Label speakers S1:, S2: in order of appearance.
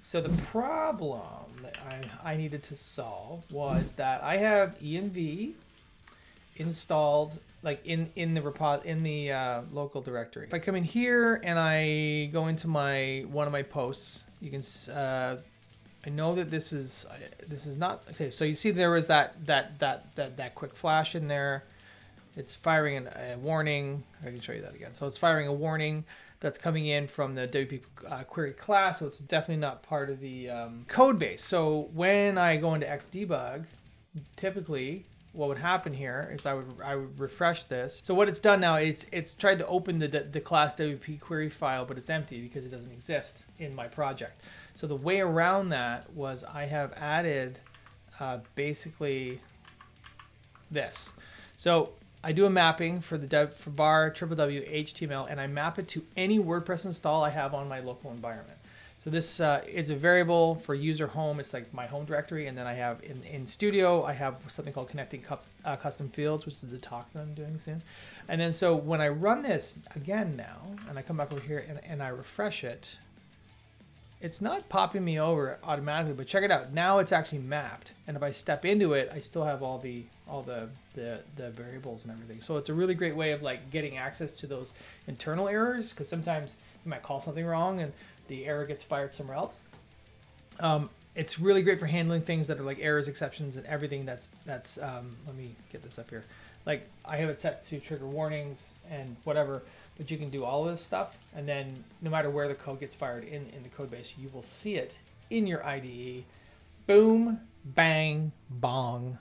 S1: So the problem that I needed to solve was that I have ENV installed like in the local directory. If I come in here and I go into one of my posts, you can I know that this is not okay. So you see there was that quick flash in there. It's firing a warning. I can show you that again. So it's firing a warning that's coming in from the WP query class. So it's definitely not part of the code base. So when I go into Xdebug, typically what would happen here is I would refresh this. So what it's done now, it's tried to open the class WP query file, but it's empty because it doesn't exist in my project. So the way around that was I have added basically this. So I do a mapping for for var www HTML, and I map it to any WordPress install I have on my local environment. So this is a variable for user home. It's like my home directory, and then I have in Studio I have something called connecting custom fields, which is the talk that I'm doing soon. And then so when I run this again now, and I come back over here and I refresh it, it's not popping me over automatically, but check it out. Now it's actually mapped, and if I step into it, I still have all the variables and everything. So it's a really great way of like getting access to those internal errors, because sometimes you might call something wrong and the error gets fired somewhere else. It's really great for handling things that are like errors, exceptions, and everything. That's let me get this up here. Like I have it set to trigger warnings and whatever. But you can do all of this stuff, and then no matter where the code gets fired in the code base, you will see it in your IDE. Boom, bang, bong.